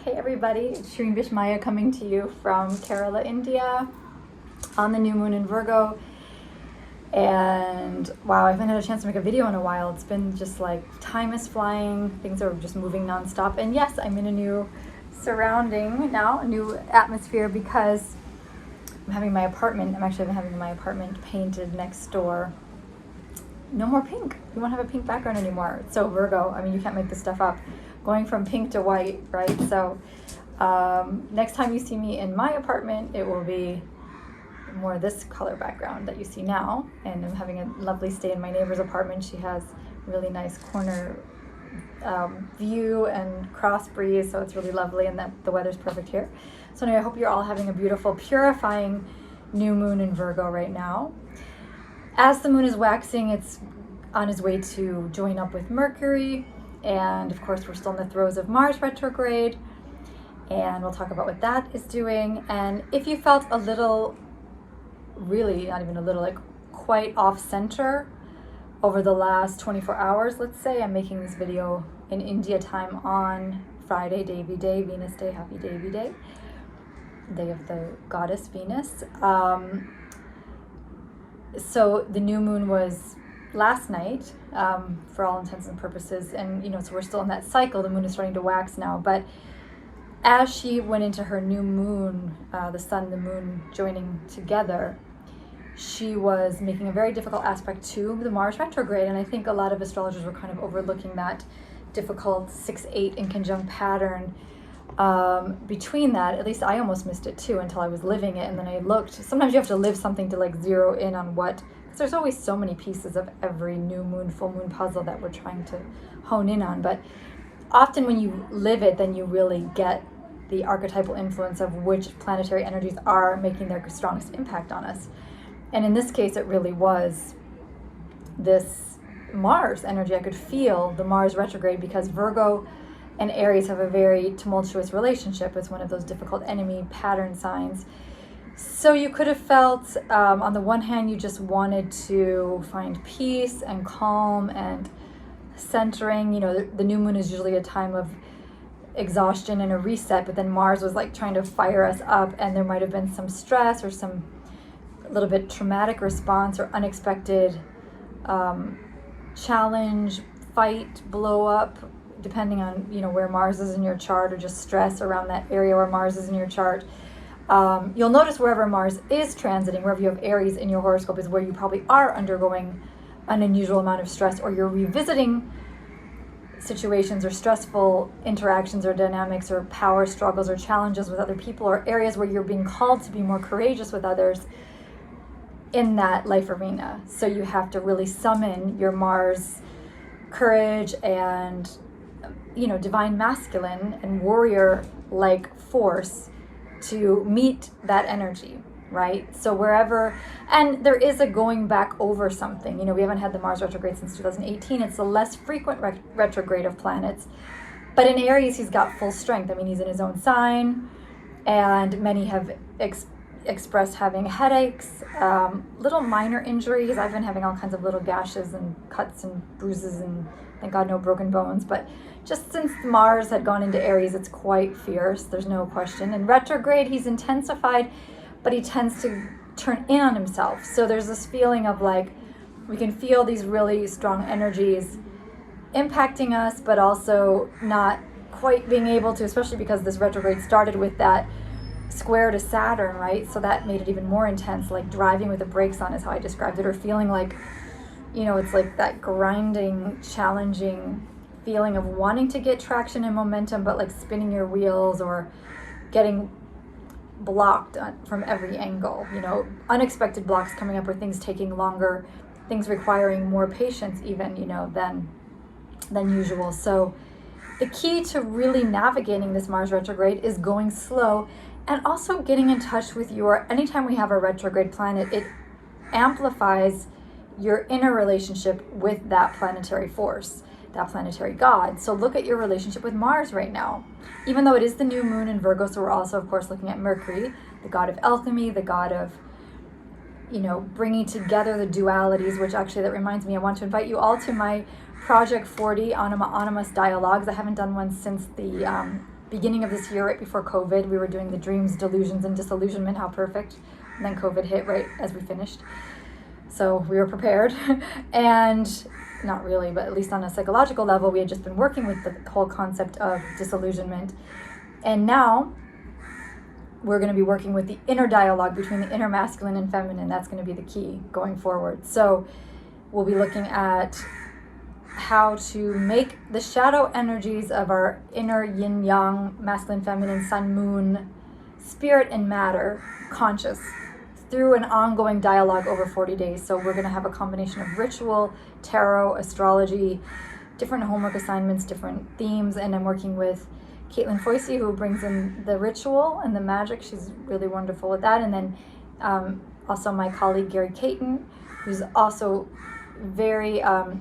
Hey everybody, it's Shireen Bishmaya coming to you from Kerala, India on the new moon in Virgo. And wow, I haven't had a chance to make a video in a while. It's been just like time is flying, things are just moving nonstop. And yes, I'm in a new surrounding now, a new atmosphere because I'm having my apartment, I'm actually having my apartment painted next door. No more pink. We won't have a pink background anymore. It's so Virgo. I mean, you can't make this stuff up. Going from pink to white, right? So next time you see me in my apartment, it will be more this color background that you see now. And I'm having a lovely stay in my neighbor's apartment. She has really nice corner view and cross breeze, so it's really lovely, and that the weather's perfect here. So anyway, I hope you're all having a beautiful, purifying new moon in Virgo right now. As the moon is waxing, it's on its way to join up with Mercury. And of course, we're still in the throes of Mars retrograde, and we'll talk about what that is doing. And if you felt a little, really not even a little, like quite off center over the last 24 hours, let's say, I'm making this video in India time on Friday, Devi Day, Venus Day, happy Devi Day, day of the goddess Venus. So the new moon was last night, for all intents and purposes, and so we're still in that cycle. The moon is starting to wax now, but as she went into her new moon, the sun and the moon joining together, she was making a very difficult aspect to the Mars retrograde. And I think a lot of astrologers were kind of overlooking that difficult 6-8 in conjunct pattern between that. At least I almost missed it too until I was living it, and then I looked. Sometimes you have to live something to like zero in on what, because there's always so many pieces of every new moon, full moon puzzle that we're trying to hone in on. But often when you live it, then you really get the archetypal influence of which planetary energies are making their strongest impact on us. And in this case, it really was this Mars energy. I could feel the Mars retrograde because Virgo and Aries have a very tumultuous relationship. It's one of those difficult enemy pattern signs. So you could have felt, on the one hand, you just wanted to find peace and calm and centering. The new moon is usually a time of exhaustion and a reset, but then Mars was like trying to fire us up, and there might have been some stress or some little bit traumatic response or unexpected challenge, fight, blow up, depending on where Mars is in your chart, or just stress around that area where Mars is in your chart. You'll notice wherever Mars is transiting, wherever you have Aries in your horoscope, is where you probably are undergoing an unusual amount of stress, or you're revisiting situations or stressful interactions or dynamics or power struggles or challenges with other people, or areas where you're being called to be more courageous with others in that life arena. So you have to really summon your Mars courage and divine masculine and warrior-like force to meet that energy, right? So wherever, and there is a going back over something. We haven't had the Mars retrograde since 2018. It's the less frequent retrograde of planets. But in Aries, he's got full strength. I mean, he's in his own sign, and many have expressed having headaches, little minor injuries. I've been having all kinds of little gashes and cuts and bruises, and thank God no broken bones. But just since Mars had gone into Aries, it's quite fierce, there's no question. In retrograde, he's intensified, but he tends to turn in on himself. So there's this feeling of like, we can feel these really strong energies impacting us, but also not quite being able to, especially because this retrograde started with that square to Saturn, right? So that made it even more intense, like driving with the brakes on is how I described it, or feeling like, it's like that grinding, challenging feeling of wanting to get traction and momentum, but like spinning your wheels or getting blocked from every angle, unexpected blocks coming up, or things taking longer, things requiring more patience even, than usual. So the key to really navigating this Mars retrograde is going slow, and also getting in touch with anytime we have a retrograde planet, it amplifies your inner relationship with that planetary force, that planetary god. So look at your relationship with Mars right now. Even though it is the new moon in Virgo, so we're also, of course, looking at Mercury, the god of alchemy, the god of, bringing together the dualities, which actually, that reminds me, I want to invite you all to my Project 40 Animus Dialogues. I haven't done one since the beginning of this year, right before COVID, we were doing the dreams, delusions, and disillusionment. How perfect. And then COVID hit right as we finished. So we were prepared. And not really, but at least on a psychological level, we had just been working with the whole concept of disillusionment. And now we're going to be working with the inner dialogue between the inner masculine and feminine. That's going to be the key going forward. So we'll be looking at how to make the shadow energies of our inner yin yang, masculine, feminine, sun, moon, spirit, and matter conscious through an ongoing dialogue over 40 days. So we're going to have a combination of ritual, tarot, astrology, different homework assignments, different themes, and I'm working with Caitlin Foisey, who brings in the ritual and the magic. She's really wonderful with that. And then also my colleague Gary Caton, who's also very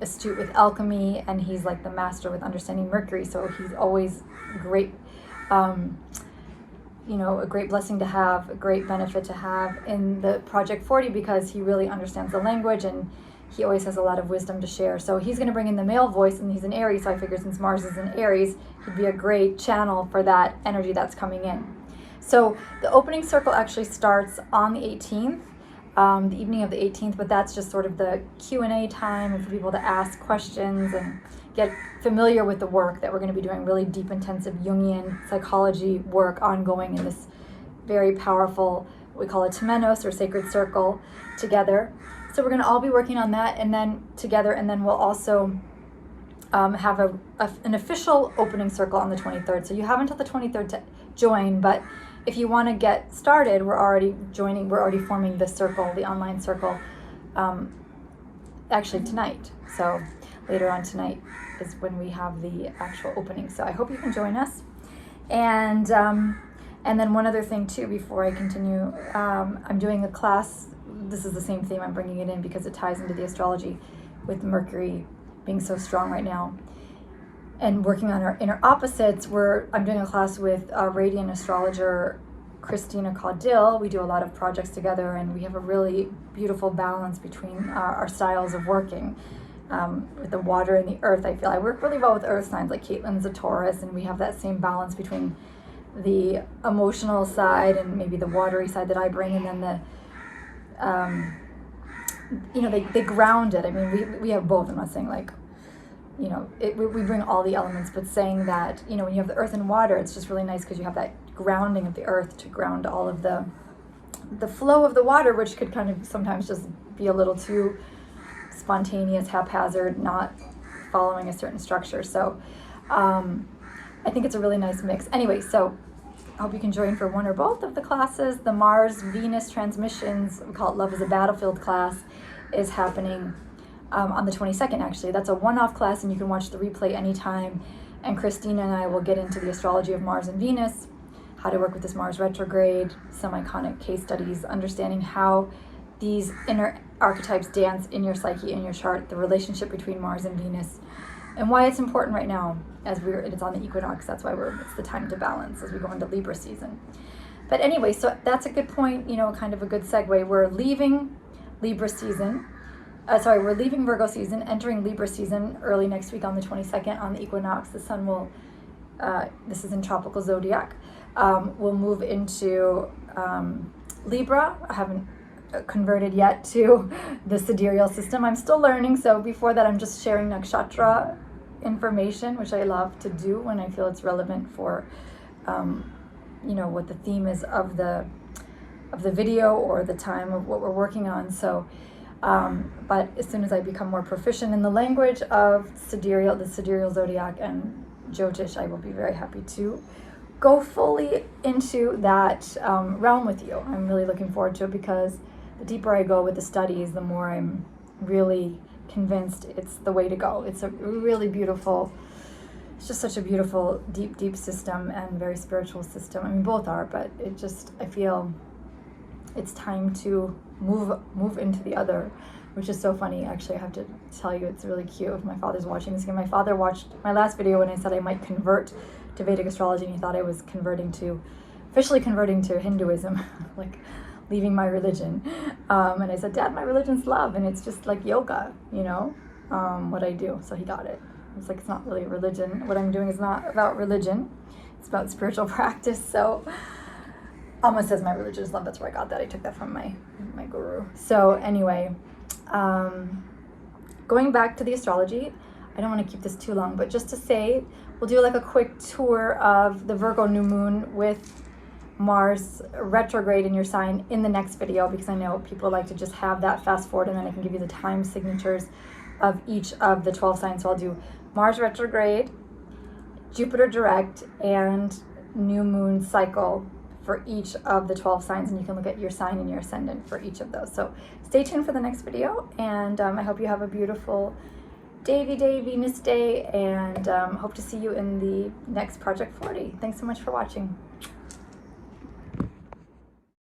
astute with alchemy, and he's like the master with understanding Mercury. So he's always great, a great blessing to have, a great benefit to have in the Project 40, because he really understands the language and he always has a lot of wisdom to share. So he's going to bring in the male voice, and he's an Aries, so I figure since Mars is in Aries, he'd be a great channel for that energy that's coming in. So the opening circle actually starts on the 18th, the evening of the 18th, but that's just sort of the Q&A time and for people to ask questions and get familiar with the work that we're going to be doing, really deep, intensive Jungian psychology work ongoing in this very powerful, we call it Temenos, or sacred circle, together. So we're going to all be working on that and then together, and then we'll also have an official opening circle on the 23rd. So you have until the 23rd to join, but if you want to get started, we're already forming this circle, the online circle, actually tonight. So later on tonight is when we have the actual opening. So I hope you can join us. And then one other thing too, before I continue, I'm doing a class. This is the same theme. I'm bringing it in because it ties into the astrology with Mercury being so strong right now. And working on our inner opposites, I'm doing a class with our radiant astrologer, Christina Caudill. We do a lot of projects together, and we have a really beautiful balance between our styles of working with the water and the earth. I feel I work really well with earth signs, like Caitlin's a Taurus, and we have that same balance between the emotional side and maybe the watery side that I bring, and then they ground it. I mean, we have both. I'm not saying like, we bring all the elements, but saying that, when you have the earth and water, it's just really nice because you have that grounding of the earth to ground all of the flow of the water, which could kind of sometimes just be a little too spontaneous, haphazard, not following a certain structure. So I think it's a really nice mix. Anyway, so I hope you can join for one or both of the classes. The Mars-Venus transmissions, we call it Love is a Battlefield class, is happening on the 22nd, actually. That's a one-off class, and you can watch the replay anytime. And Christina and I will get into the astrology of Mars and Venus, how to work with this Mars retrograde, some iconic case studies, understanding how these inner archetypes dance in your psyche, in your chart, the relationship between Mars and Venus, and why it's important right now as it's on the equinox. That's why it's the time to balance as we go into Libra season. But anyway, so that's a good point, kind of a good segue. We're leaving Libra season. We're leaving Virgo season, entering Libra season early next week on the 22nd on the equinox. The sun will, this is in tropical zodiac, will move into Libra. I haven't converted yet to the sidereal system. I'm still learning, so before that I'm just sharing nakshatra information, which I love to do when I feel it's relevant for, what the theme is of the video or the time of what we're working on. So but as soon as I become more proficient in the language of the sidereal zodiac and Jyotish, I will be very happy to go fully into that realm with you. I'm really looking forward to it, because the deeper I go with the studies, the more I'm really convinced it's the way to go. It's a really beautiful, it's just such a beautiful, deep, deep system, and very spiritual system. I mean, both are, but I feel it's time to move into the other, which is so funny. Actually, I have to tell you, it's really cute. If my father's watching this again, my father watched my last video when I said I might convert to Vedic astrology, and he thought I was officially converting to Hinduism, like leaving my religion. And I said, Dad, my religion's love, and it's just like yoga, what I do. So he got it. It's like, it's not really a religion. What I'm doing is not about religion. It's about spiritual practice. So almost says my religious love. That's where I got that. I took that from my guru. So anyway, going back to the astrology, I don't want to keep this too long, but just to say, we'll do like a quick tour of the Virgo new moon with Mars retrograde in your sign in the next video, because I know people like to just have that fast forward, and then I can give you the time signatures of each of the 12 signs. So I'll do Mars retrograde, Jupiter direct, and new moon cycle for each of the 12 signs, and you can look at your sign and your ascendant for each of those. So stay tuned for the next video, and I hope you have a beautiful Davy Day, Venus Day, and hope to see you in the next Project 40. Thanks so much for watching.